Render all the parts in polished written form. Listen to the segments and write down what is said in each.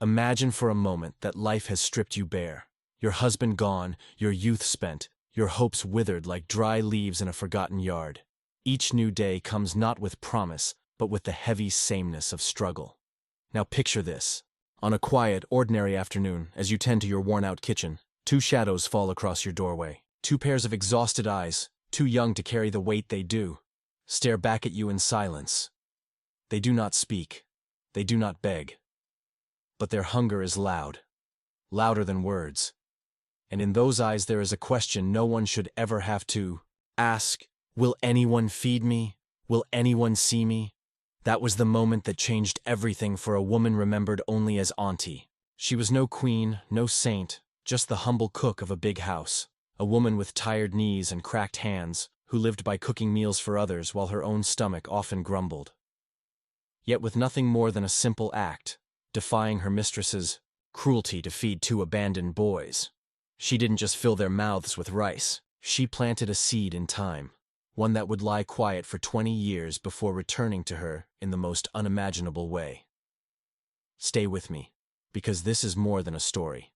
Imagine for a moment that life has stripped you bare. Your husband gone, your youth spent, your hopes withered like dry leaves in a forgotten yard. Each new day comes not with promise, but with the heavy sameness of struggle. Now picture this. On a quiet, ordinary afternoon, as you tend to your worn-out kitchen, two shadows fall across your doorway. Two pairs of exhausted eyes, too young to carry the weight they do, stare back at you in silence. They do not speak. They do not beg. But their hunger is loud. Louder than words. And in those eyes there is a question no one should ever have to ask. Will anyone feed me? Will anyone see me? That was the moment that changed everything for a woman remembered only as Auntie. She was no queen, no saint, just the humble cook of a big house. A woman with tired knees and cracked hands, who lived by cooking meals for others while her own stomach often grumbled. Yet with nothing more than a simple act, defying her mistress's cruelty to feed two abandoned boys. She didn't just fill their mouths with rice, she planted a seed in time, one that would lie quiet for 20 years before returning to her in the most unimaginable way. Stay with me, because this is more than a story.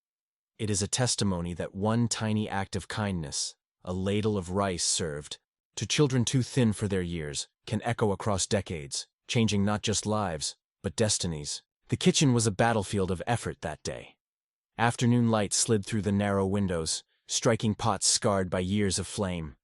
It is a testimony that one tiny act of kindness, a ladle of rice served, to children too thin for their years, can echo across decades, changing not just lives, but destinies. The kitchen was a battlefield of effort that day. Afternoon light slid through the narrow windows, striking pots scarred by years of flame.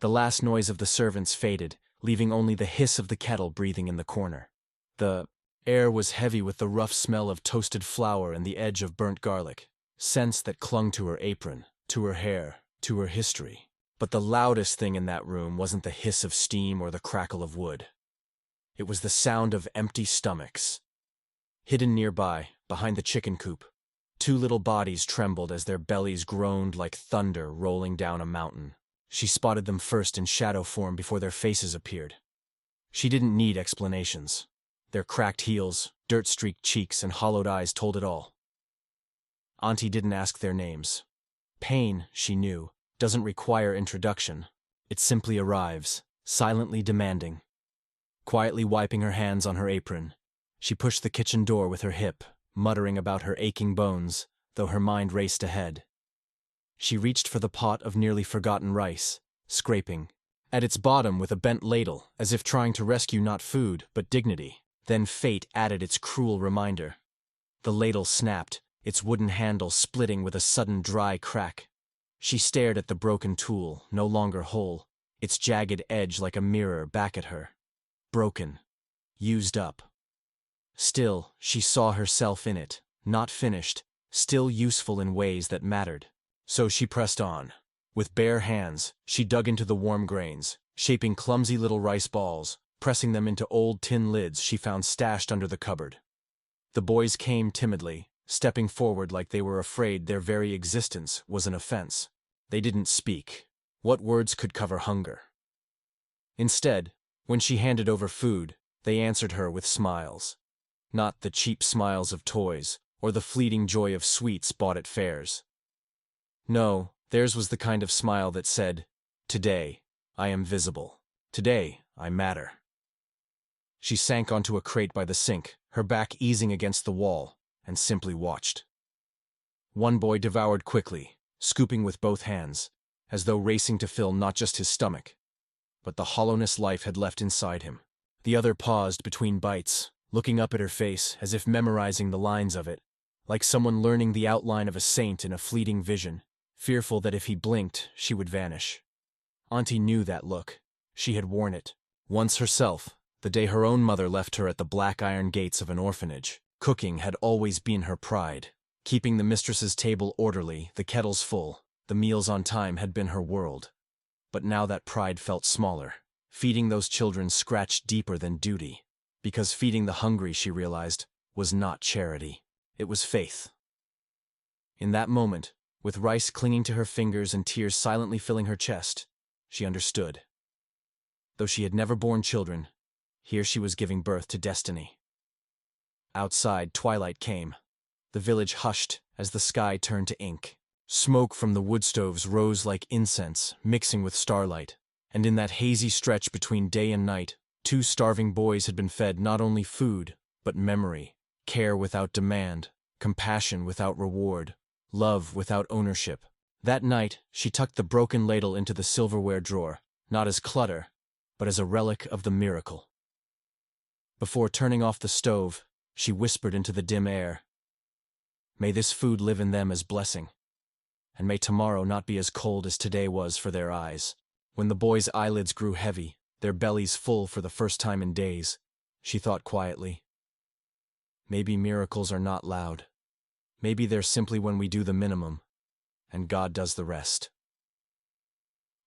The last noise of the servants faded, leaving only the hiss of the kettle breathing in the corner. The air was heavy with the rough smell of toasted flour and the edge of burnt garlic, scents that clung to her apron, to her hair, to her history. But the loudest thing in that room wasn't the hiss of steam or the crackle of wood. It was the sound of empty stomachs. Hidden nearby, behind the chicken coop, two little bodies trembled as their bellies groaned like thunder rolling down a mountain. She spotted them first in shadow form before their faces appeared. She didn't need explanations. Their cracked heels, dirt-streaked cheeks, and hollowed eyes told it all. Auntie didn't ask their names. Pain, she knew, doesn't require introduction. It simply arrives, silently demanding. Quietly wiping her hands on her apron, she pushed the kitchen door with her hip, muttering about her aching bones, though her mind raced ahead. She reached for the pot of nearly forgotten rice, scraping at its bottom with a bent ladle, as if trying to rescue not food, but dignity. Then fate added its cruel reminder. The ladle snapped, its wooden handle splitting with a sudden dry crack. She stared at the broken tool, no longer whole, its jagged edge like a mirror back at her. Broken. Used up. Still, she saw herself in it, not finished, still useful in ways that mattered. So she pressed on. With bare hands, she dug into the warm grains, shaping clumsy little rice balls, pressing them into old tin lids she found stashed under the cupboard. The boys came timidly, stepping forward like they were afraid their very existence was an offense. They didn't speak. What words could cover hunger? Instead, when she handed over food, they answered her with smiles. Not the cheap smiles of toys, or the fleeting joy of sweets bought at fairs. No, theirs was the kind of smile that said, "Today, I am visible. Today, I matter." She sank onto a crate by the sink, her back easing against the wall, and simply watched. One boy devoured quickly, scooping with both hands, as though racing to fill not just his stomach, but the hollowness life had left inside him. The other paused between bites, looking up at her face as if memorizing the lines of it, like someone learning the outline of a saint in a fleeting vision, fearful that if he blinked, she would vanish. Auntie knew that look. She had worn it. Once herself, the day her own mother left her at the black iron gates of an orphanage. Cooking had always been her pride. Keeping the mistress's table orderly, the kettles full, the meals on time had been her world. But now that pride felt smaller. Feeding those children scratched deeper than duty. Because feeding the hungry, she realized, was not charity. It was faith. In that moment, with rice clinging to her fingers and tears silently filling her chest, she understood. Though she had never borne children, here she was giving birth to destiny. Outside, twilight came. The village hushed as the sky turned to ink. Smoke from the wood stoves rose like incense, mixing with starlight. And in that hazy stretch between day and night, two starving boys had been fed not only food, but memory, care without demand, compassion without reward, love without ownership. That night, she tucked the broken ladle into the silverware drawer, not as clutter, but as a relic of the miracle. Before turning off the stove, she whispered into the dim air, "May this food live in them as blessing, and may tomorrow not be as cold as today was for their eyes." When the boys' eyelids grew heavy, their bellies full for the first time in days, she thought quietly, "Maybe miracles are not loud. Maybe they're simply when we do the minimum, and God does the rest."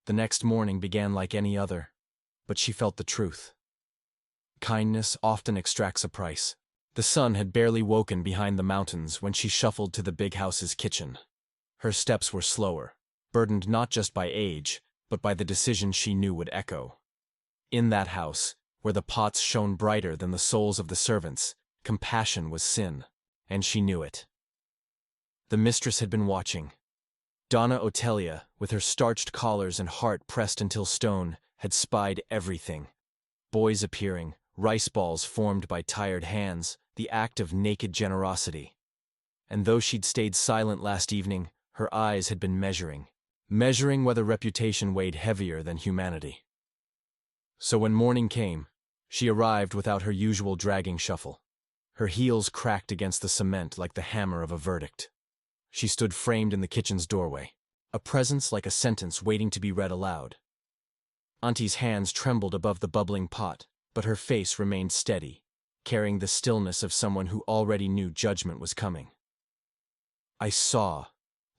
The next morning began like any other, but she felt the truth. Kindness often extracts a price. The sun had barely woken behind the mountains when she shuffled to the big house's kitchen. Her steps were slower, burdened not just by age, but by the decision she knew would echo. In that house, where the pots shone brighter than the souls of the servants, compassion was sin, and she knew it. The mistress had been watching. Donna Otelia, with her starched collars and heart pressed until stone, had spied everything. Boys appearing, rice balls formed by tired hands, the act of naked generosity. And though she'd stayed silent last evening, her eyes had been measuring whether reputation weighed heavier than humanity. So when morning came, she arrived without her usual dragging shuffle. Her heels cracked against the cement like the hammer of a verdict. She stood framed in the kitchen's doorway, a presence like a sentence waiting to be read aloud. Auntie's hands trembled above the bubbling pot, but her face remained steady, carrying the stillness of someone who already knew judgment was coming. "I saw,"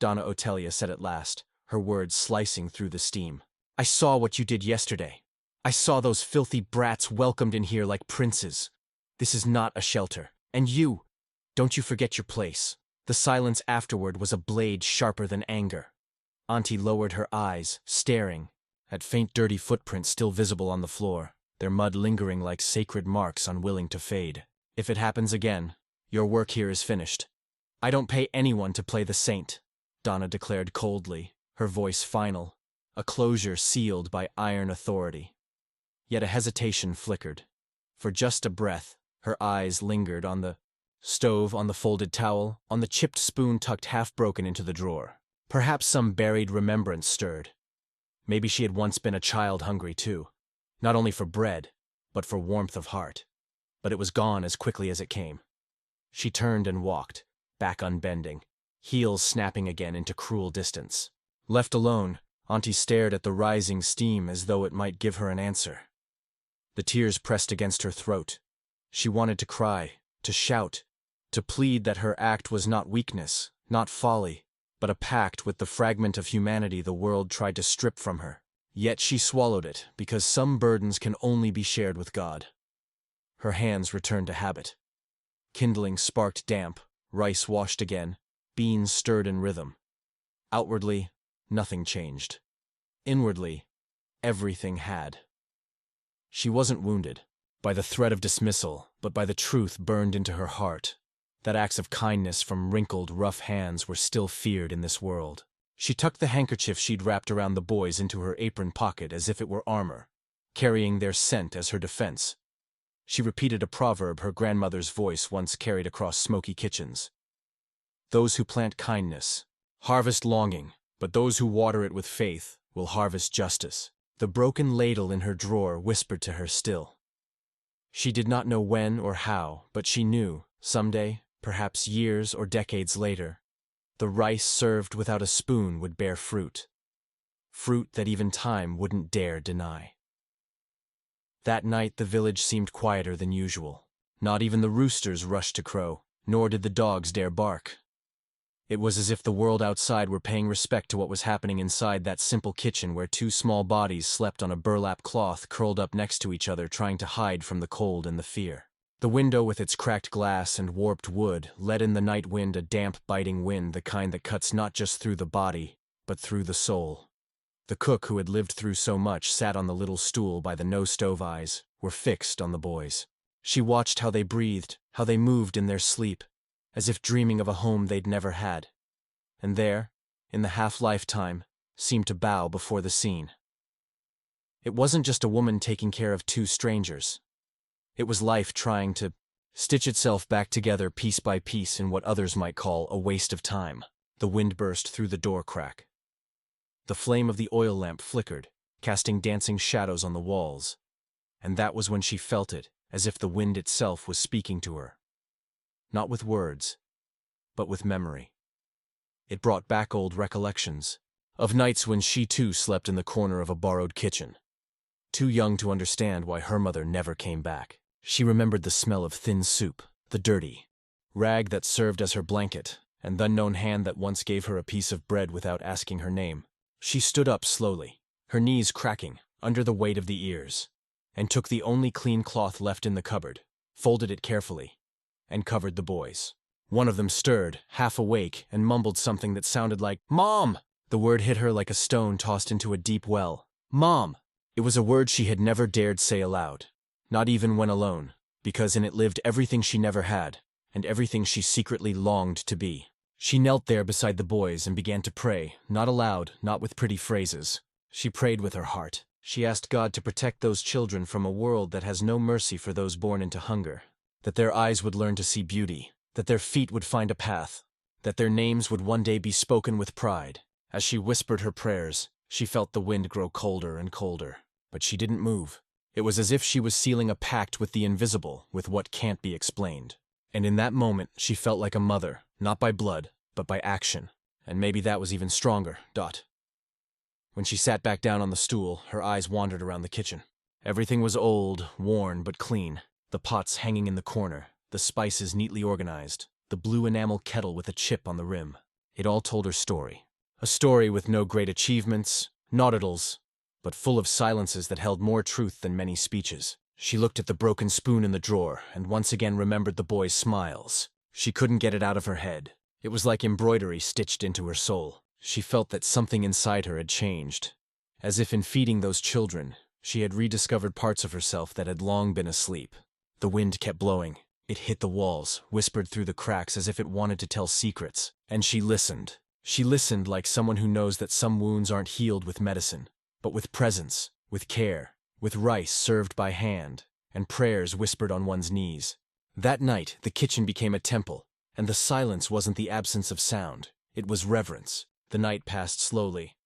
Donna Otelia said at last, her words slicing through the steam. "I saw what you did yesterday. I saw those filthy brats welcomed in here like princes. This is not a shelter. And you, don't you forget your place." The silence afterward was a blade sharper than anger. Auntie lowered her eyes, staring at faint dirty footprints still visible on the floor, their mud lingering like sacred marks unwilling to fade. "If it happens again, your work here is finished. I don't pay anyone to play the saint," Donna declared coldly, her voice final, a closure sealed by iron authority. Yet a hesitation flickered. For just a breath, her eyes lingered on the stove, on the folded towel, on the chipped spoon tucked half-broken into the drawer. Perhaps some buried remembrance stirred. Maybe she had once been a child hungry too, not only for bread, but for warmth of heart. But it was gone as quickly as it came. She turned and walked, back unbending, heels snapping again into cruel distance. Left alone, Auntie stared at the rising steam as though it might give her an answer. The tears pressed against her throat. She wanted to cry, to shout, to plead that her act was not weakness, not folly, but a pact with the fragment of humanity the world tried to strip from her. Yet she swallowed it, because some burdens can only be shared with God. Her hands returned to habit. Kindling sparked damp, rice washed again, beans stirred in rhythm. Outwardly, nothing changed. Inwardly, everything had. She wasn't wounded by the threat of dismissal, but by the truth burned into her heart, that acts of kindness from wrinkled, rough hands were still feared in this world. She tucked the handkerchief she'd wrapped around the boys into her apron pocket as if it were armor, carrying their scent as her defense. She repeated a proverb her grandmother's voice once carried across smoky kitchens. "Those who plant kindness harvest longing, but those who water it with faith will harvest justice." The broken ladle in her drawer whispered to her still. She did not know when or how, but she knew, someday, perhaps years or decades later, the rice served without a spoon would bear fruit. Fruit that even time wouldn't dare deny. That night the village seemed quieter than usual. Not even the roosters rushed to crow, nor did the dogs dare bark. It was as if the world outside were paying respect to what was happening inside that simple kitchen where two small bodies slept on a burlap cloth curled up next to each other trying to hide from the cold and the fear. The window with its cracked glass and warped wood let in the night wind, a damp, biting wind, the kind that cuts not just through the body, but through the soul. The cook, who had lived through so much, sat on the little stool by the no-stove eyes, were fixed on the boys. She watched how they breathed, how they moved in their sleep, as if dreaming of a home they'd never had. And there, in the half-lifetime, seemed to bow before the scene. It wasn't just a woman taking care of two strangers. It was life trying to stitch itself back together piece by piece in what others might call a waste of time. The wind burst through the door crack. The flame of the oil lamp flickered, casting dancing shadows on the walls. And that was when she felt it, as if the wind itself was speaking to her. Not with words, but with memory. It brought back old recollections of nights when she too slept in the corner of a borrowed kitchen. Too young to understand why her mother never came back. She remembered the smell of thin soup, the dirty rag that served as her blanket, and the unknown hand that once gave her a piece of bread without asking her name. She stood up slowly, her knees cracking under the weight of the ears, and took the only clean cloth left in the cupboard, folded it carefully, and covered the boys. One of them stirred, half awake, and mumbled something that sounded like, "Mom!" The word hit her like a stone tossed into a deep well. Mom! It was a word she had never dared say aloud, not even when alone, because in it lived everything she never had, and everything she secretly longed to be. She knelt there beside the boys and began to pray, not aloud, not with pretty phrases. She prayed with her heart. She asked God to protect those children from a world that has no mercy for those born into hunger, that their eyes would learn to see beauty, that their feet would find a path, that their names would one day be spoken with pride. As she whispered her prayers, she felt the wind grow colder and colder, but she didn't move. It was as if she was sealing a pact with the invisible, with what can't be explained. And in that moment, she felt like a mother, not by blood, but by action. And maybe that was even stronger. When she sat back down on the stool, her eyes wandered around the kitchen. Everything was old, worn, but clean. The pots hanging in the corner, the spices neatly organized, the blue enamel kettle with a chip on the rim. It all told her story. A story with no great achievements, nauticals, but full of silences that held more truth than many speeches. She looked at the broken spoon in the drawer and once again remembered the boys' smiles. She couldn't get it out of her head. It was like embroidery stitched into her soul. She felt that something inside her had changed. As if in feeding those children, she had rediscovered parts of herself that had long been asleep. The wind kept blowing. It hit the walls, whispered through the cracks as if it wanted to tell secrets. And she listened. She listened like someone who knows that some wounds aren't healed with medicine, but with presence, with care, with rice served by hand, and prayers whispered on one's knees. That night, the kitchen became a temple, and the silence wasn't the absence of sound. It was reverence. The night passed slowly,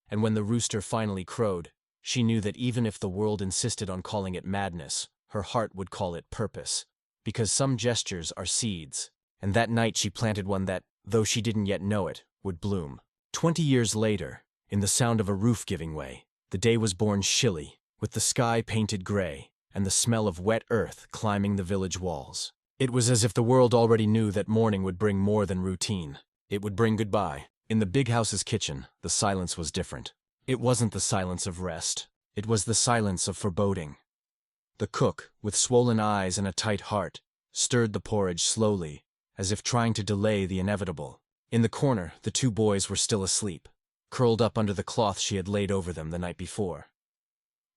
and when the rooster finally crowed, she knew that even if the world insisted on calling it madness, her heart would call it purpose, because some gestures are seeds, and that night she planted one that, though she didn't yet know it, would bloom. 20 years later, in the sound of a roof giving way, the day was born chilly, with the sky painted gray, and the smell of wet earth climbing the village walls. It was as if the world already knew that morning would bring more than routine. It would bring goodbye. In the big house's kitchen, the silence was different. It wasn't the silence of rest. It was the silence of foreboding. The cook, with swollen eyes and a tight heart, stirred the porridge slowly, as if trying to delay the inevitable. In the corner, the two boys were still asleep, curled up under the cloth she had laid over them the night before.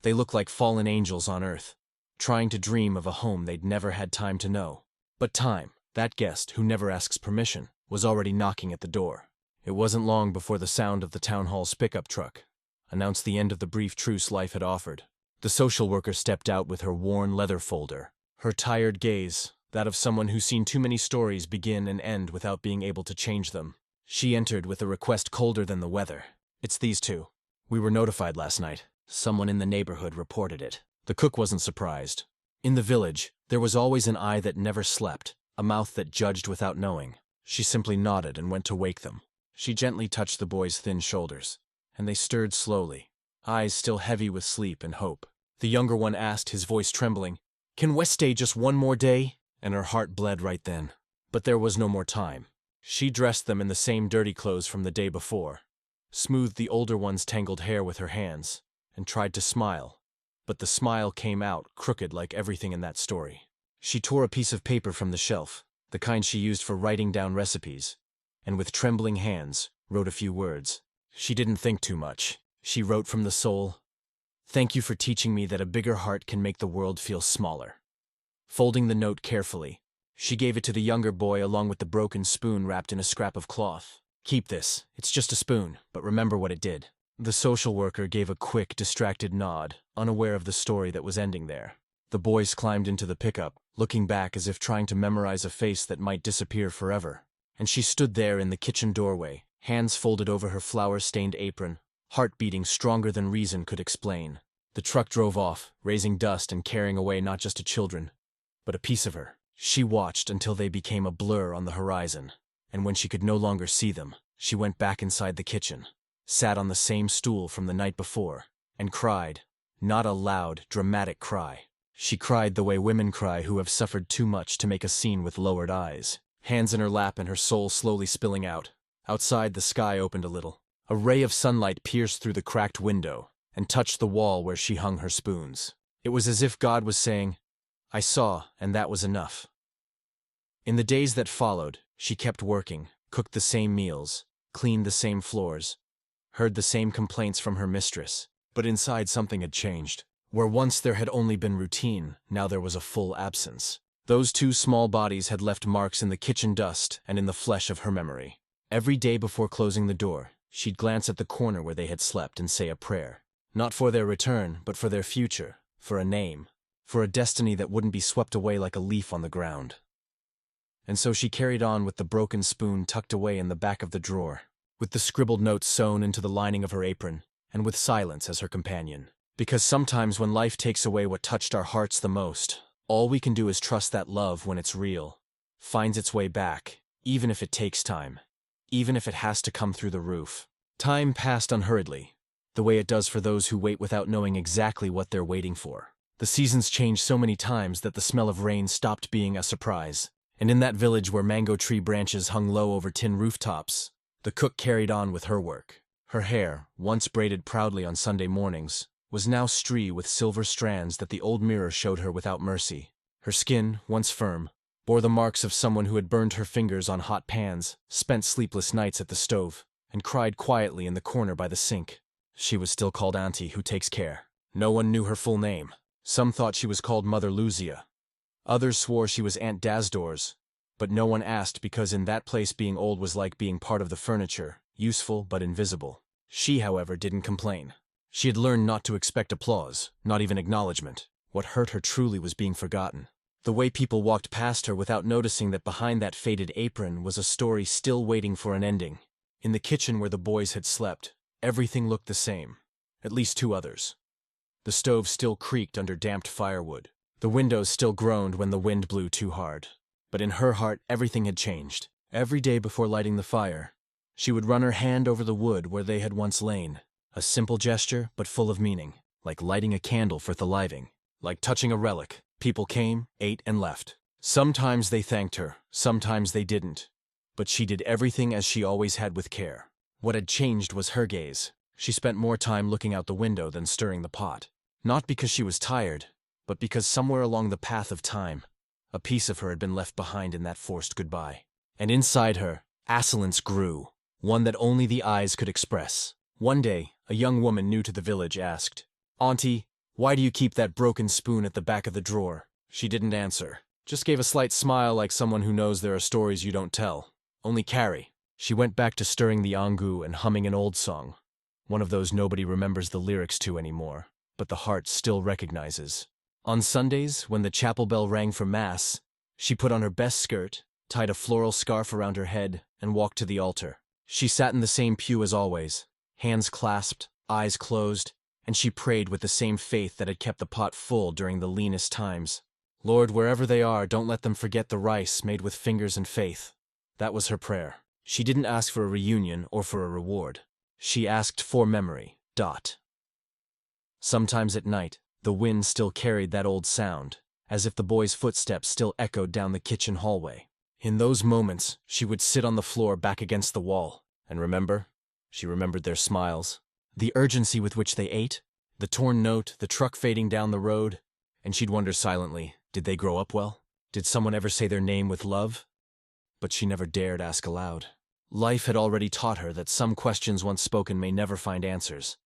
They looked like fallen angels on earth, trying to dream of a home they'd never had time to know. But time, that guest who never asks permission, was already knocking at the door. It wasn't long before the sound of the town hall's pickup truck announced the end of the brief truce life had offered. The social worker stepped out with her worn leather folder, her tired gaze, that of someone who's seen too many stories begin and end without being able to change them. She entered with a request colder than the weather. "It's these two. We were notified last night. Someone in the neighborhood reported it." The cook wasn't surprised. In the village, there was always an eye that never slept, a mouth that judged without knowing. She simply nodded and went to wake them. She gently touched the boys' thin shoulders, and they stirred slowly, eyes still heavy with sleep and hope. The younger one asked, his voice trembling, "Can Wes stay just one more day?" And her heart bled right then. But there was no more time. She dressed them in the same dirty clothes from the day before, smoothed the older one's tangled hair with her hands, and tried to smile. But the smile came out crooked like everything in that story. She tore a piece of paper from the shelf, the kind she used for writing down recipes, and with trembling hands, wrote a few words. She didn't think too much. She wrote from the soul, "Thank you for teaching me that a bigger heart can make the world feel smaller." Folding the note carefully, she gave it to the younger boy along with the broken spoon wrapped in a scrap of cloth. "Keep this. It's just a spoon, but remember what it did." The social worker gave a quick, distracted nod, unaware of the story that was ending there. The boys climbed into the pickup, looking back as if trying to memorize a face that might disappear forever. And she stood there in the kitchen doorway, hands folded over her flour-stained apron, heart beating stronger than reason could explain. The truck drove off, raising dust and carrying away not just her children, but a piece of her. She watched until they became a blur on the horizon, and when she could no longer see them, she went back inside the kitchen, sat on the same stool from the night before, and cried. Not a loud, dramatic cry. She cried the way women cry who have suffered too much to make a scene with lowered eyes, hands in her lap and her soul slowly spilling out. Outside, the sky opened a little. A ray of sunlight pierced through the cracked window and touched the wall where she hung her spoons. It was as if God was saying, "I saw, and that was enough." In the days that followed, she kept working, cooked the same meals, cleaned the same floors, heard the same complaints from her mistress. But inside something had changed. Where once there had only been routine, now there was a full absence. Those two small bodies had left marks in the kitchen dust and in the flesh of her memory. Every day before closing the door, she'd glance at the corner where they had slept and say a prayer. Not for their return, but for their future, for a name, for a destiny that wouldn't be swept away like a leaf on the ground. And so she carried on with the broken spoon tucked away in the back of the drawer, with the scribbled notes sewn into the lining of her apron, and with silence as her companion. Because sometimes when life takes away what touched our hearts the most, all we can do is trust that love, when it's real, finds its way back, even if it takes time, even if it has to come through the roof. Time passed unhurriedly, the way it does for those who wait without knowing exactly what they're waiting for. The seasons changed so many times that the smell of rain stopped being a surprise. And in that village where mango tree branches hung low over tin rooftops, the cook carried on with her work. Her hair, once braided proudly on Sunday mornings, was now streaked with silver strands that the old mirror showed her without mercy. Her skin, once firm, bore the marks of someone who had burned her fingers on hot pans, spent sleepless nights at the stove, and cried quietly in the corner by the sink. She was still called Auntie Who Takes Care. No one knew her full name. Some thought she was called Mother Lucia. Others swore she was Aunt Dasdors, but no one asked because in that place being old was like being part of the furniture, useful but invisible. She, however, didn't complain. She had learned not to expect applause, not even acknowledgement. What hurt her truly was being forgotten. The way people walked past her without noticing that behind that faded apron was a story still waiting for an ending. In the kitchen where the boys had slept, everything looked the same, at least two others. The stove still creaked under damped firewood. The windows still groaned when the wind blew too hard. But in her heart, everything had changed. Every day before lighting the fire, she would run her hand over the wood where they had once lain. A simple gesture, but full of meaning, like lighting a candle for thriving, like touching a relic. People came, ate, and left. Sometimes they thanked her, sometimes they didn't. But she did everything as she always had with care. What had changed was her gaze. She spent more time looking out the window than stirring the pot. Not because she was tired, but because somewhere along the path of time, a piece of her had been left behind in that forced goodbye. And inside her, assilence grew, one that only the eyes could express. One day, a young woman new to the village asked, "Auntie, why do you keep that broken spoon at the back of the drawer?" She didn't answer, just gave a slight smile like someone who knows there are stories you don't tell, only carry. She went back to stirring the angu and humming an old song, one of those nobody remembers the lyrics to anymore, but the heart still recognizes. On Sundays, when the chapel bell rang for Mass, she put on her best skirt, tied a floral scarf around her head, and walked to the altar. She sat in the same pew as always, hands clasped, eyes closed, and she prayed with the same faith that had kept the pot full during the leanest times. Lord, wherever they are, don't let them forget the rice made with fingers and faith. That was her prayer. She didn't ask for a reunion or for a reward. She asked for memory. Sometimes at night, the wind still carried that old sound, as if the boys' footsteps still echoed down the kitchen hallway. In those moments, she would sit on the floor back against the wall, and she remembered their smiles, the urgency with which they ate, the torn note, the truck fading down the road, and she'd wonder silently, did they grow up well? Did someone ever say their name with love? But she never dared ask aloud. Life had already taught her that some questions once spoken may never find answers,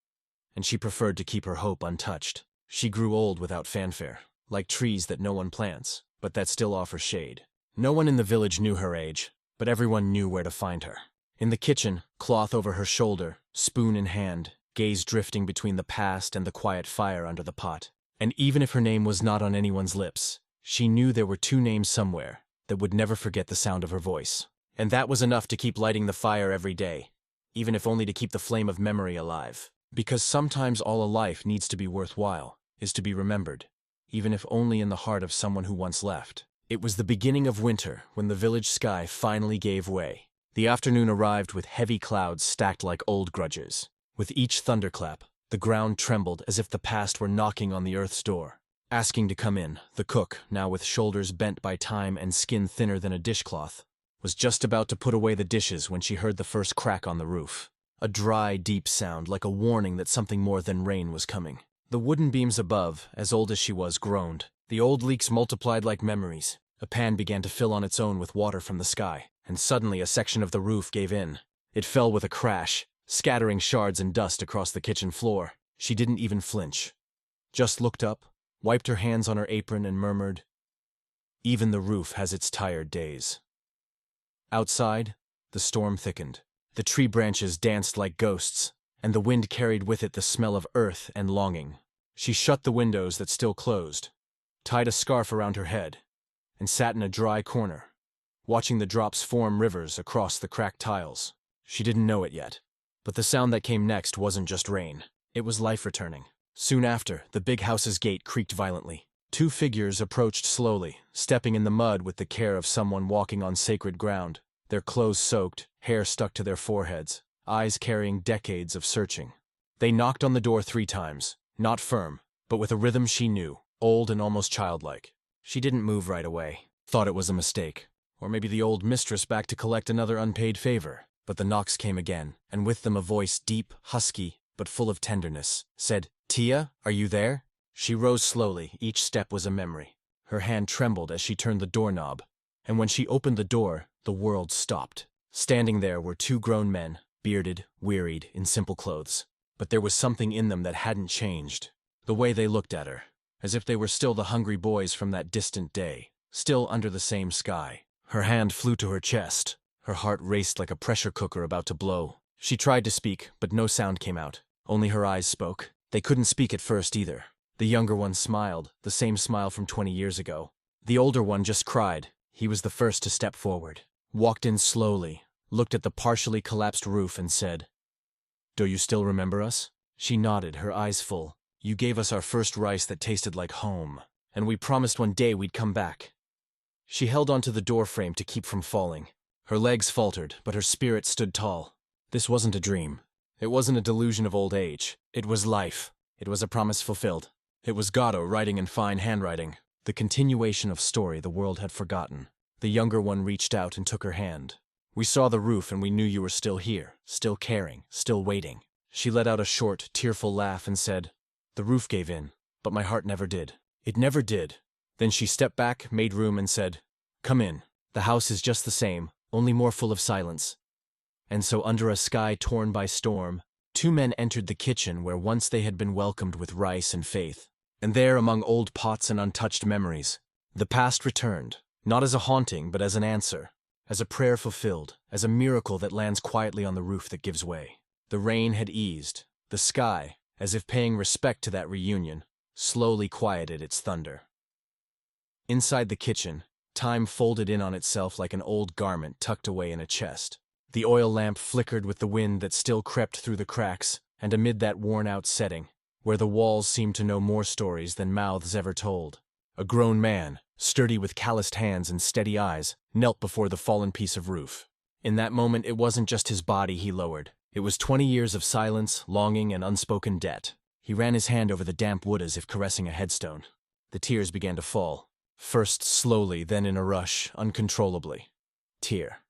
and she preferred to keep her hope untouched. She grew old without fanfare, like trees that no one plants, but that still offer shade. No one in the village knew her age, but everyone knew where to find her. In the kitchen, cloth over her shoulder, spoon in hand, gaze drifting between the past and the quiet fire under the pot. And even if her name was not on anyone's lips, She knew there were two names somewhere that would never forget the sound of her voice. And that was enough to keep lighting the fire every day, even if only to keep the flame of memory alive. Because sometimes all a life needs to be worthwhile is to be remembered, even if only in the heart of someone who once left. It was the beginning of winter when the village sky finally gave way. The afternoon arrived with heavy clouds stacked like old grudges. With each thunderclap, the ground trembled as if the past were knocking on the earth's door, asking to come in. The cook, now with shoulders bent by time and skin thinner than a dishcloth, was just about to put away the dishes when she heard the first crack on the roof. A dry, deep sound, like a warning that something more than rain was coming. The wooden beams above, as old as she was, groaned. The old leaks multiplied like memories. A pan began to fill on its own with water from the sky, and suddenly a section of the roof gave in. It fell with a crash, scattering shards and dust across the kitchen floor. She didn't even flinch. Just looked up, wiped her hands on her apron and murmured, "Even the roof has its tired days." Outside, the storm thickened. The tree branches danced like ghosts, and the wind carried with it the smell of earth and longing. She shut the windows that still closed, tied a scarf around her head, and sat in a dry corner, watching the drops form rivers across the cracked tiles. She didn't know it yet, but the sound that came next wasn't just rain. It was life returning. Soon after, the big house's gate creaked violently. Two figures approached slowly, stepping in the mud with the care of someone walking on sacred ground, their clothes soaked, hair stuck to their foreheads, eyes carrying decades of searching. They knocked on the door 3 times, not firm, but with a rhythm she knew, old and almost childlike. She didn't move right away, thought it was a mistake, or maybe the old mistress back to collect another unpaid favor. But the knocks came again, and with them a voice deep, husky, but full of tenderness, said, "Tia, are you there?" She rose slowly, each step was a memory. Her hand trembled as she turned the doorknob, and when she opened the door, the world stopped. Standing there were 2 grown men, bearded, wearied, in simple clothes. But there was something in them that hadn't changed. The way they looked at her, as if they were still the hungry boys from that distant day, still under the same sky. Her hand flew to her chest. Her heart raced like a pressure cooker about to blow. She tried to speak, but no sound came out. Only her eyes spoke. They couldn't speak at first either. The younger one smiled, the same smile from 20 years ago. The older one just cried. He was the first to step forward, walked in slowly, looked at the partially collapsed roof and said, "Do you still remember us?" She nodded, her eyes full. "You gave us our first rice that tasted like home, and we promised one day we'd come back." She held onto the door frame to keep from falling. Her legs faltered, but her spirit stood tall. This wasn't a dream. It wasn't a delusion of old age. It was life. It was a promise fulfilled. It was Godot writing in fine handwriting, the continuation of story the world had forgotten. The younger one reached out and took her hand. "We saw the roof and we knew you were still here, still caring, still waiting." She let out a short, tearful laugh and said, "The roof gave in, but my heart never did. It never did." Then she stepped back, made room and said, "Come in. The house is just the same, only more full of silence." And so under a sky torn by storm, 2 men entered the kitchen where once they had been welcomed with rice and faith. And there, among old pots and untouched memories, the past returned, not as a haunting but as an answer, as a prayer fulfilled, as a miracle that lands quietly on the roof that gives way. The rain had eased. The sky, as if paying respect to that reunion, slowly quieted its thunder. Inside the kitchen, time folded in on itself like an old garment tucked away in a chest. The oil lamp flickered with the wind that still crept through the cracks, and amid that worn-out setting, where the walls seemed to know more stories than mouths ever told, a grown man, sturdy with calloused hands and steady eyes, knelt before the fallen piece of roof. In that moment it wasn't just his body he lowered. It was 20 years of silence, longing, and unspoken debt. He ran his hand over the damp wood as if caressing a headstone. The tears began to fall, first slowly, then in a rush, uncontrollably. Tear.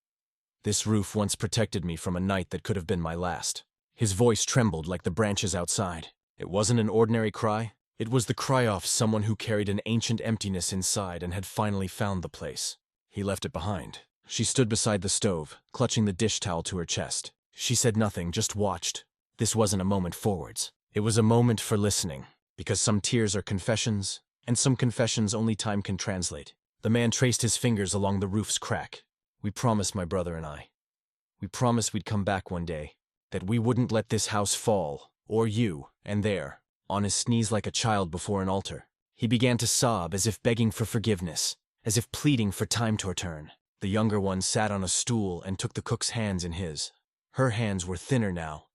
"This roof once protected me from a night that could have been my last." His voice trembled like the branches outside. It wasn't an ordinary cry. It was the cry of someone who carried an ancient emptiness inside and had finally found the place. He left it behind. She stood beside the stove, clutching the dish towel to her chest. She said nothing, just watched. This wasn't a moment forwards. It was a moment for listening, because some tears are confessions, and some confessions only time can translate. The man traced his fingers along the roof's crack. "We promised, my brother and I. We promised we'd come back one day, that we wouldn't let this house fall, or you," and there, on his knees like a child before an altar, He began to sob as if begging for forgiveness, as if pleading for time to return. The younger one sat on a stool and took the cook's hands in his. Her hands were thinner now,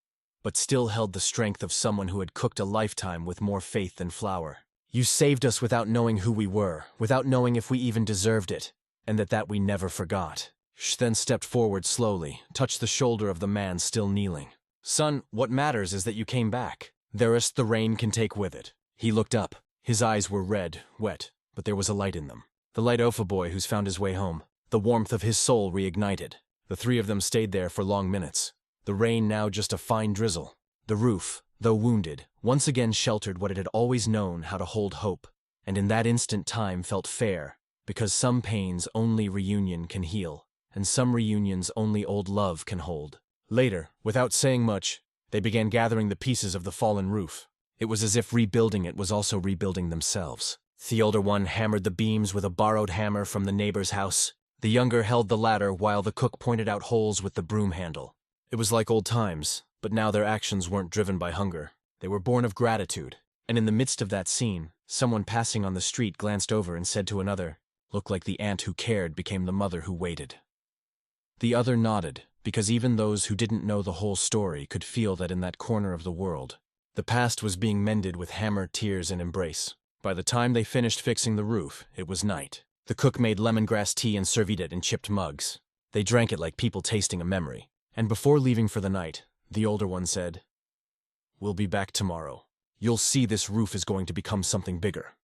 but still held the strength of someone who had cooked a lifetime with more faith than flour. You saved us without knowing who we were, without knowing if we even deserved it, and that we never forgot. She then stepped forward slowly, touched the shoulder of the man still kneeling. Son, what matters is that you came back. The rest the rain can take with it. He looked up. His eyes were red, wet, but there was a light in them. The light of a boy who's found his way home. The warmth of his soul reignited. The three of them stayed there for long minutes. The rain now just a fine drizzle. The roof, though wounded, once again sheltered what it had always known how to hold hope, and in that instant time felt fair, because some pains only reunion can heal, and some reunions only old love can hold. Later, without saying much, they began gathering the pieces of the fallen roof. It was as if rebuilding it was also rebuilding themselves. The older one hammered the beams with a borrowed hammer from the neighbor's house. The younger held the ladder while the cook pointed out holes with the broom handle. It was like old times, but now their actions weren't driven by hunger. They were born of gratitude. And in the midst of that scene, someone passing on the street glanced over and said to another, "Look like the aunt who cared became the mother who waited." The other nodded, because even those who didn't know the whole story could feel that in that corner of the world, the past was being mended with hammer, tears, and embrace. By the time they finished fixing the roof, it was night. The cook made lemongrass tea and served it in chipped mugs. They drank it like people tasting a memory. And before leaving for the night, the older one said, "We'll be back tomorrow. You'll see this roof is going to become something bigger."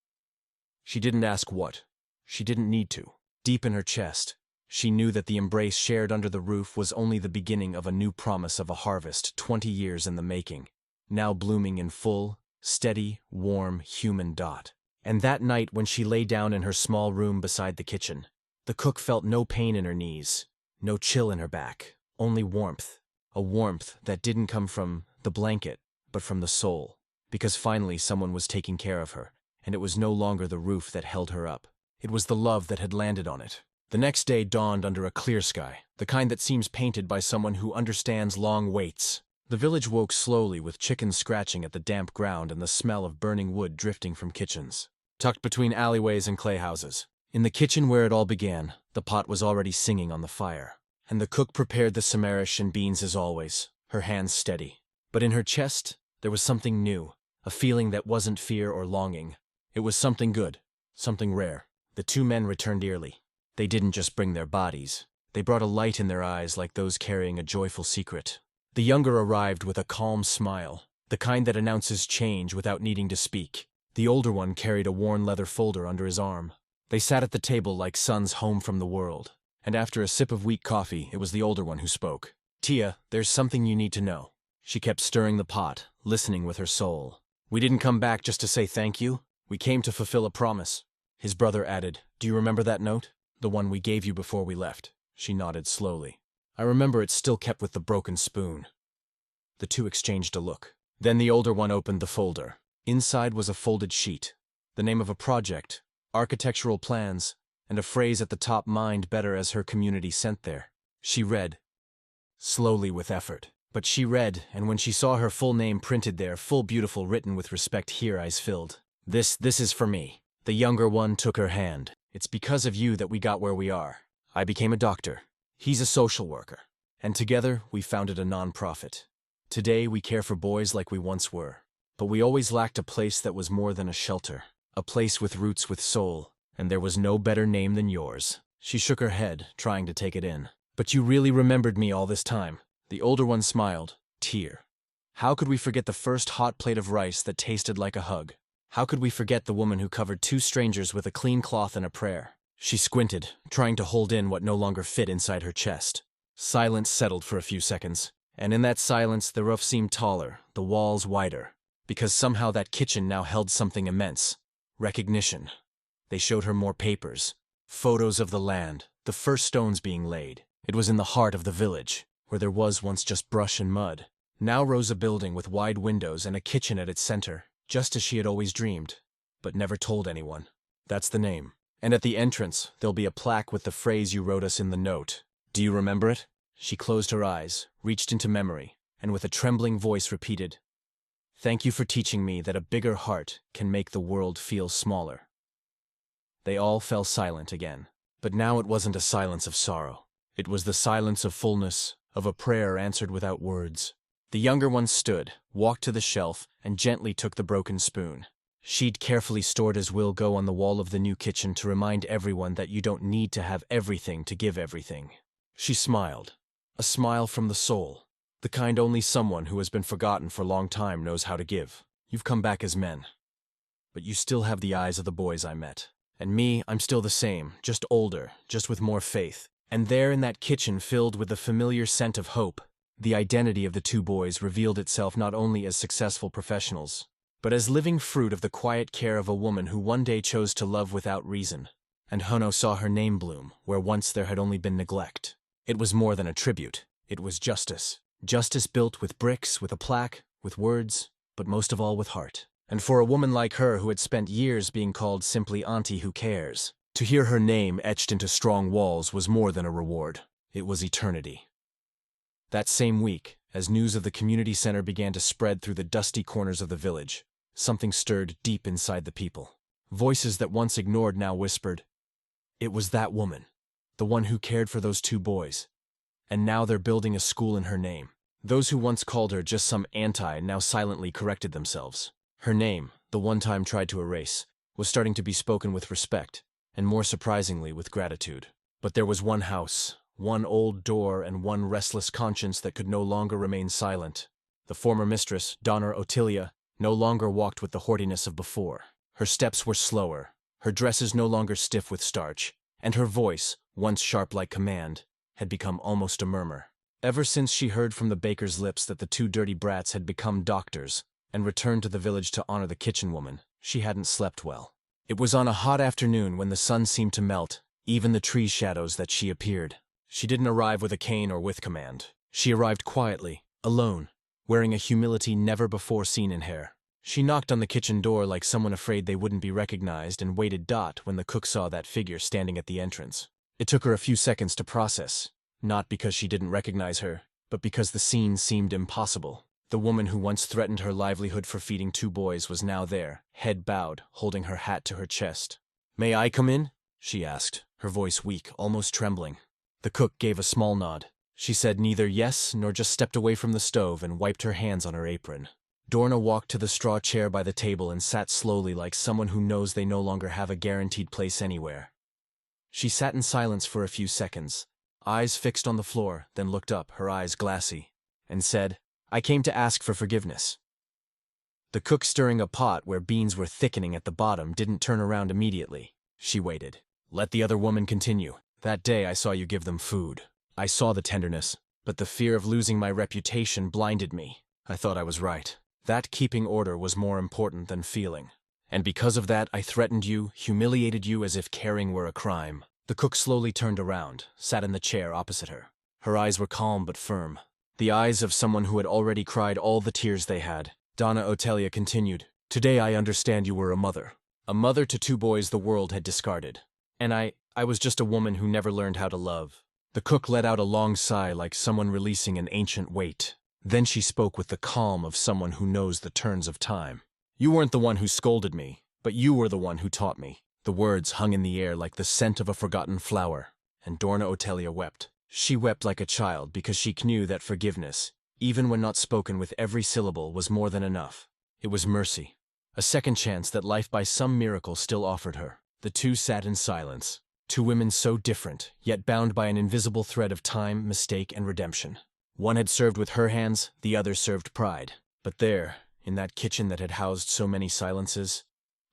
She didn't ask what. She didn't need to. Deep in her chest, she knew that the embrace shared under the roof was only the beginning of a new promise of a harvest 20 years in the making, now blooming in full, steady, warm, human dot. And that night when she lay down in her small room beside the kitchen, the cook felt no pain in her knees, no chill in her back, only warmth. A warmth that didn't come from the blanket, but from the soul. Because finally someone was taking care of her, and it was no longer the roof that held her up. It was the love that had landed on it. The next day dawned under a clear sky, the kind that seems painted by someone who understands long waits. The village woke slowly with chickens scratching at the damp ground and the smell of burning wood drifting from kitchens, tucked between alleyways and clay houses. In the kitchen where it all began, the pot was already singing on the fire, and the cook prepared the samarish and beans as always, her hands steady. But in her chest, there was something new, a feeling that wasn't fear or longing. It was something good, something rare. The two men returned early. They didn't just bring their bodies. They brought a light in their eyes like those carrying a joyful secret. The younger arrived with a calm smile, the kind that announces change without needing to speak. The older one carried a worn leather folder under his arm. They sat at the table like sons home from the world, and after a sip of weak coffee, it was the older one who spoke. "Tia, there's something you need to know." She kept stirring the pot, listening with her soul. "We didn't come back just to say thank you. We came to fulfill a promise." His brother added, "Do you remember that note? The one we gave you before we left?" She nodded slowly. "I remember it's still kept with the broken spoon." The two exchanged a look. Then the older one opened the folder. Inside was a folded sheet, the name of a project, architectural plans, and a phrase at the top mined better as her community sent there. She read, slowly with effort. But she read, and when she saw her full name printed there, full beautiful written with respect here, eyes filled. This is for me." The younger one took her hand. "It's because of you that we got where we are. I became a doctor. He's a social worker. And together, we founded a non-profit. Today, we care for boys like we once were. But we always lacked a place that was more than a shelter. A place with roots with soul. And there was no better name than yours." She shook her head, trying to take it in. "But you really remembered me all this time." The older one smiled. "Tear. How could we forget the first hot plate of rice that tasted like a hug? How could we forget the woman who covered two strangers with a clean cloth and a prayer?" She squinted, trying to hold in what no longer fit inside her chest. Silence settled for a few seconds, and in that silence the roof seemed taller, the walls wider, because somehow that kitchen now held something immense. Recognition. They showed her more papers, photos of the land, the first stones being laid. It was in the heart of the village, where there was once just brush and mud. Now rose a building with wide windows and a kitchen at its center, just as she had always dreamed, but never told anyone. "That's the name. And at the entrance, there'll be a plaque with the phrase you wrote us in the note. Do you remember it?" She closed her eyes, reached into memory, and with a trembling voice repeated, Thank you for teaching me that a bigger heart can make the world feel smaller." They all fell silent again. But now it wasn't a silence of sorrow. It was the silence of fullness, of a prayer answered without words. The younger one stood, walked to the shelf, and gently took the broken spoon. She'd carefully stored as will go on the wall of the new kitchen to remind everyone that you don't need to have everything to give everything. She smiled. A smile from the soul. The kind only someone who has been forgotten for a long time knows how to give. You've come back as men. But you still have the eyes of the boys I met. And me, I'm still the same, just older, just with more faith. And there in that kitchen filled with the familiar scent of hope, the identity of the two boys revealed itself not only as successful professionals, but as living fruit of the quiet care of a woman who one day chose to love without reason. And Hono saw her name bloom, where once there had only been neglect. It was more than a tribute. It was justice. Justice built with bricks, with a plaque, with words, but most of all with heart. And for a woman like her who had spent years being called simply Auntie Who Cares, to hear her name etched into strong walls was more than a reward. It was eternity. That same week, as news of the community center began to spread through the dusty corners of the village, something stirred deep inside the people. Voices that once ignored now whispered, "It was that woman, the one who cared for those two boys. And now they're building a school in her name." Those who once called her just some auntie now silently corrected themselves. Her name, the one time tried to erase, was starting to be spoken with respect, and more surprisingly with gratitude. But there was one house, one old door, and one restless conscience that could no longer remain silent. The former mistress, Donna Ottilia, no longer walked with the haughtiness of before. Her steps were slower, her dresses no longer stiff with starch, and her voice, once sharp like command, had become almost a murmur. Ever since she heard from the baker's lips that the two dirty brats had become doctors and returned to the village to honor the kitchen woman, she hadn't slept well. It was on a hot afternoon when the sun seemed to melt, even the tree shadows, that she appeared. She didn't arrive with a cane or with command. She arrived quietly, alone, wearing a humility never before seen in her. She knocked on the kitchen door like someone afraid they wouldn't be recognized and waited when the cook saw that figure standing at the entrance. It took her a few seconds to process, not because she didn't recognize her, but because the scene seemed impossible. The woman who once threatened her livelihood for feeding two boys was now there, head bowed, holding her hat to her chest. "May I come in?" she asked, her voice weak, almost trembling. The cook gave a small nod. She said neither yes nor just stepped away from the stove and wiped her hands on her apron. Dorna walked to the straw chair by the table and sat slowly like someone who knows they no longer have a guaranteed place anywhere. She sat in silence for a few seconds, eyes fixed on the floor, then looked up, her eyes glassy, and said, "I came to ask for forgiveness." The cook, stirring a pot where beans were thickening at the bottom, didn't turn around immediately. She waited. Let the other woman continue. "That day I saw you give them food. I saw the tenderness, but the fear of losing my reputation blinded me. I thought I was right. That keeping order was more important than feeling. And because of that, I threatened you, humiliated you as if caring were a crime." The cook slowly turned around, sat in the chair opposite her. Her eyes were calm but firm. The eyes of someone who had already cried all the tears they had. Donna Ottilia continued, "Today I understand you were a mother. A mother to two boys the world had discarded. And I was just a woman who never learned how to love." The cook let out a long sigh like someone releasing an ancient weight. Then she spoke with the calm of someone who knows the turns of time. "You weren't the one who scolded me, but you were the one who taught me." The words hung in the air like the scent of a forgotten flower, and Dorna Ottilia wept. She wept like a child because she knew that forgiveness, even when not spoken with every syllable, was more than enough. It was mercy, a second chance that life by some miracle still offered her. The two sat in silence, two women so different, yet bound by an invisible thread of time, mistake, and redemption. One had served with her hands, the other served pride. But there, in that kitchen that had housed so many silences,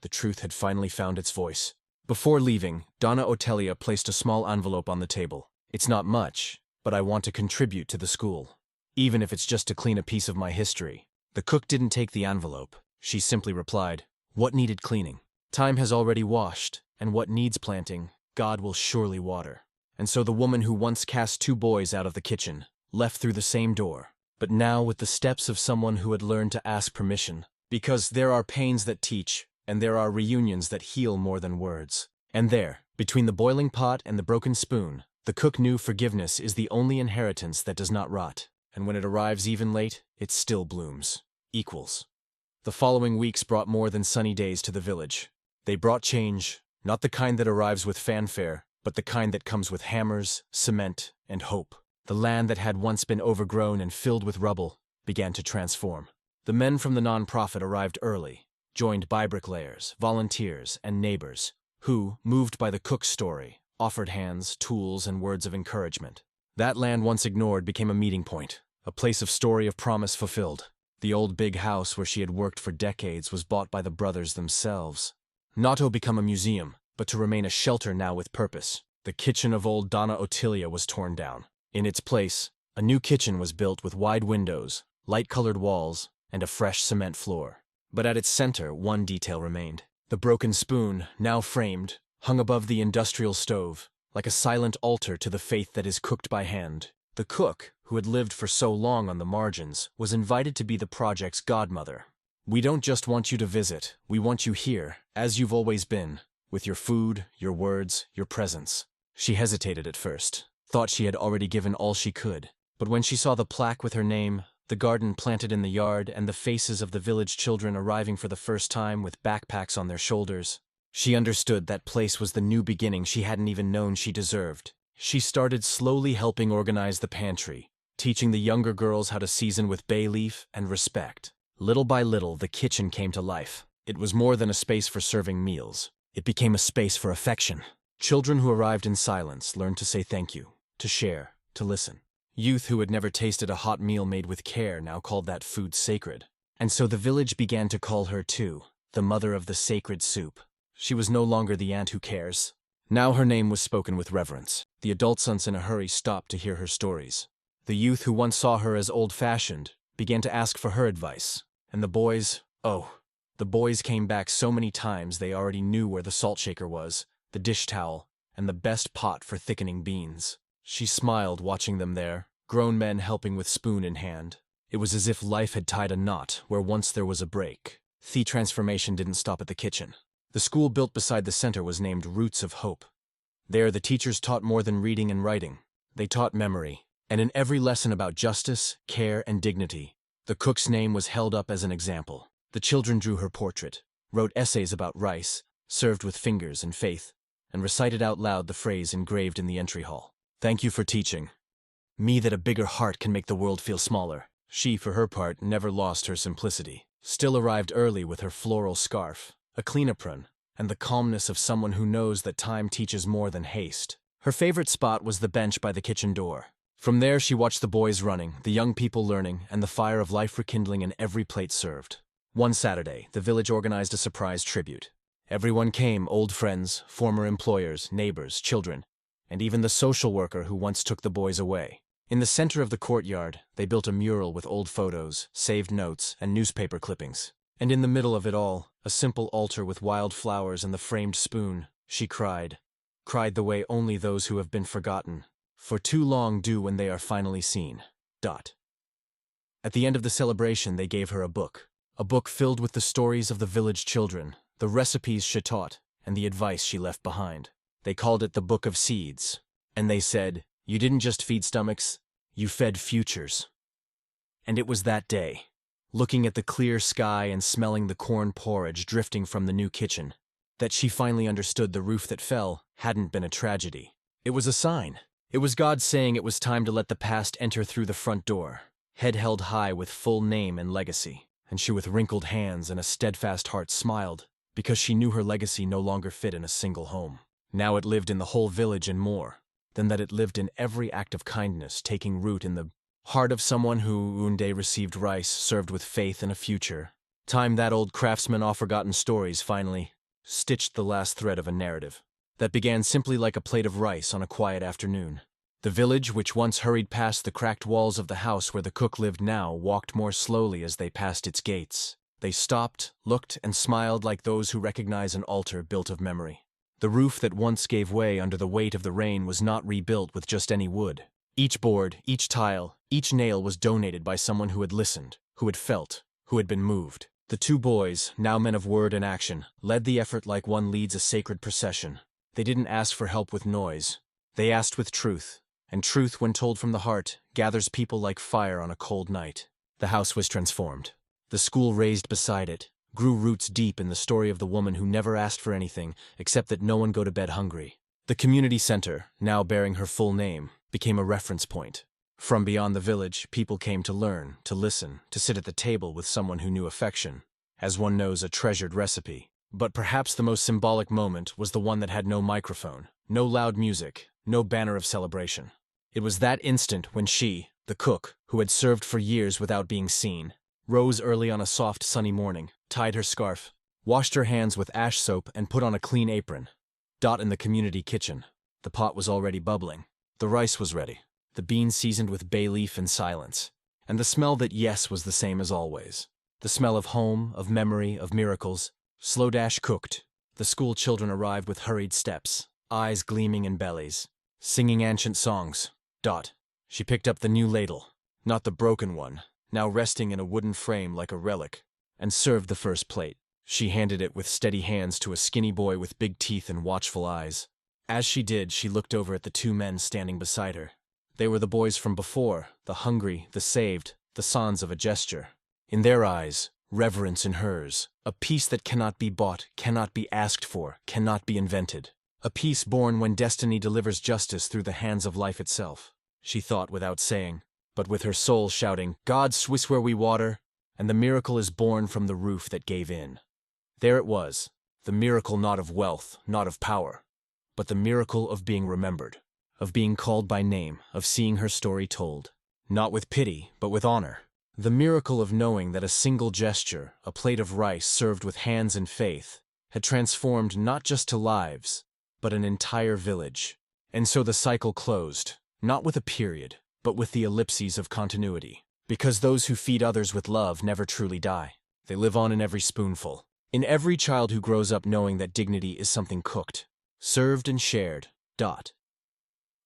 the truth had finally found its voice. Before leaving, Donna Ottilia placed a small envelope on the table. "It's not much, but I want to contribute to the school, even if it's just to clean a piece of my history." The cook didn't take the envelope. She simply replied, "What needed cleaning? Time has already washed, and what needs planting, God will surely water." And so the woman who once cast two boys out of the kitchen left through the same door, but now with the steps of someone who had learned to ask permission. Because there are pains that teach, and there are reunions that heal more than words. And there, between the boiling pot and the broken spoon, the cook knew forgiveness is the only inheritance that does not rot, and when it arrives even late, it still blooms. Equals. The following weeks brought more than sunny days to the village. They brought change, not the kind that arrives with fanfare, but the kind that comes with hammers, cement, and hope. The land that had once been overgrown and filled with rubble began to transform. The men from the non-profit arrived early, joined by bricklayers, volunteers, and neighbors, who, moved by the cook's story, offered hands, tools, and words of encouragement. That land once ignored became a meeting point, a place of story of promise fulfilled. The old big house where she had worked for decades was bought by the brothers themselves. Not to become a museum, but to remain a shelter now with purpose. The kitchen of old Donna Ottilia was torn down. In its place, a new kitchen was built with wide windows, light-colored walls, and a fresh cement floor. But at its center, one detail remained. The broken spoon, now framed, hung above the industrial stove, like a silent altar to the faith that is cooked by hand. The cook, who had lived for so long on the margins, was invited to be the project's godmother. "We don't just want you to visit, we want you here, as you've always been, with your food, your words, your presence." She hesitated at first, thought she had already given all she could, but when she saw the plaque with her name, the garden planted in the yard, and the faces of the village children arriving for the first time with backpacks on their shoulders, she understood that place was the new beginning she hadn't even known she deserved. She started slowly helping organize the pantry, teaching the younger girls how to season with bay leaf and respect. Little by little, the kitchen came to life. It was more than a space for serving meals. It became a space for affection. Children who arrived in silence learned to say thank you, to share, to listen. Youth who had never tasted a hot meal made with care now called that food sacred. And so the village began to call her, too, the mother of the sacred soup. She was no longer the aunt who cares. Now her name was spoken with reverence. The adult sons in a hurry stopped to hear her stories. The youth who once saw her as old-fashioned began to ask for her advice. And the boys came back so many times they already knew where the salt shaker was, the dish towel, and the best pot for thickening beans. She smiled watching them there, grown men helping with spoon in hand. It was as if life had tied a knot where once there was a break. The transformation didn't stop at the kitchen. The school built beside the center was named Roots of Hope. There the teachers taught more than reading and writing. They taught memory, and in every lesson about justice, care, and dignity, the cook's name was held up as an example. The children drew her portrait, wrote essays about rice, served with fingers and faith, and recited out loud the phrase engraved in the entry hall. "Thank you for teaching me that a bigger heart can make the world feel smaller." She, for her part, never lost her simplicity. Still arrived early with her floral scarf, a clean apron, and the calmness of someone who knows that time teaches more than haste. Her favorite spot was the bench by the kitchen door. From there she watched the boys running, the young people learning, and the fire of life rekindling in every plate served. One Saturday, the village organized a surprise tribute. Everyone came, old friends, former employers, neighbors, children, and even the social worker who once took the boys away. In the center of the courtyard, they built a mural with old photos, saved notes, and newspaper clippings. And in the middle of it all, a simple altar with wild flowers and the framed spoon. She cried the way only those who have been forgotten for too long do when they are finally seen. At the end of the celebration, they gave her a book filled with the stories of the village children, the recipes she taught, and the advice she left behind. They called it the Book of Seeds, and they said, "You didn't just feed stomachs, you fed futures." And it was that day, looking at the clear sky and smelling the corn porridge drifting from the new kitchen, that she finally understood the roof that fell hadn't been a tragedy. It was a sign. It was God saying it was time to let the past enter through the front door, head held high with full name and legacy. And she with wrinkled hands and a steadfast heart smiled, because she knew her legacy no longer fit in a single home. Now it lived in the whole village and more than that it lived in every act of kindness taking root in the heart of someone who one day received rice served with faith and a future. Time that old craftsman of forgotten stories finally stitched the last thread of a narrative that began simply like a plate of rice on a quiet afternoon. The village, which once hurried past the cracked walls of the house where the cook lived now, walked more slowly as they passed its gates. They stopped, looked, and smiled like those who recognize an altar built of memory. The roof that once gave way under the weight of the rain was not rebuilt with just any wood. Each board, each tile, each nail was donated by someone who had listened, who had felt, who had been moved. The two boys, now men of word and action, led the effort like one leads a sacred procession. They didn't ask for help with noise. They asked with truth. And truth, when told from the heart, gathers people like fire on a cold night. The house was transformed. The school raised beside it, grew roots deep in the story of the woman who never asked for anything except that no one go to bed hungry. The community center, now bearing her full name, became a reference point. From beyond the village, people came to learn, to listen, to sit at the table with someone who knew affection, as one knows a treasured recipe. But perhaps the most symbolic moment was the one that had no microphone, no loud music, no banner of celebration. It was that instant when she, the cook, who had served for years without being seen, rose early on a soft, sunny morning, tied her scarf, washed her hands with ash soap and put on a clean apron. In the community kitchen. The pot was already bubbling. The rice was ready. The beans seasoned with bay leaf and silence. And the smell that, yes, was the same as always. The smell of home, of memory, of miracles. Slow dash cooked. The school children arrived with hurried steps, eyes gleaming in bellies, singing ancient songs. She picked up the new ladle, not the broken one, now resting in a wooden frame like a relic, and served the first plate. She handed it with steady hands to a skinny boy with big teeth and watchful eyes. As she did, she looked over at the two men standing beside her. They were the boys from before, the hungry, the saved, the sons of a gesture. In their eyes, reverence in hers, a peace that cannot be bought, cannot be asked for, cannot be invented. A peace born when destiny delivers justice through the hands of life itself. She thought without saying, but with her soul shouting, "God Swiss where we water," and the miracle is born from the roof that gave in. There it was, the miracle not of wealth, not of power, but the miracle of being remembered, of being called by name, of seeing her story told, not with pity, but with honor. The miracle of knowing that a single gesture, a plate of rice served with hands and faith, had transformed not just to lives, but an entire village. And so the cycle closed, not with a period, but with the ellipses of continuity. Because those who feed others with love never truly die. They live on in every spoonful. In every child who grows up knowing that dignity is something cooked, served and shared.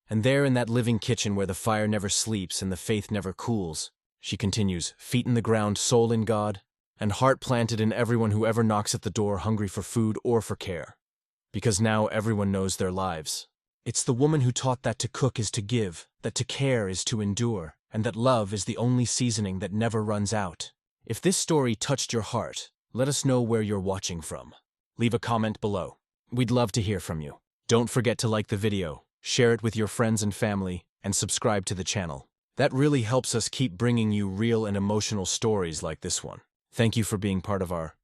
And there in that living kitchen where the fire never sleeps and the faith never cools, she continues, feet in the ground, soul in God, and heart planted in everyone who ever knocks at the door hungry for food or for care. Because now everyone knows their lives. It's the woman who taught that to cook is to give, that to care is to endure, and that love is the only seasoning that never runs out. If this story touched your heart, let us know where you're watching from. Leave a comment below. We'd love to hear from you. Don't forget to like the video, share it with your friends and family, and subscribe to the channel. That really helps us keep bringing you real and emotional stories like this one. Thank you for being part of our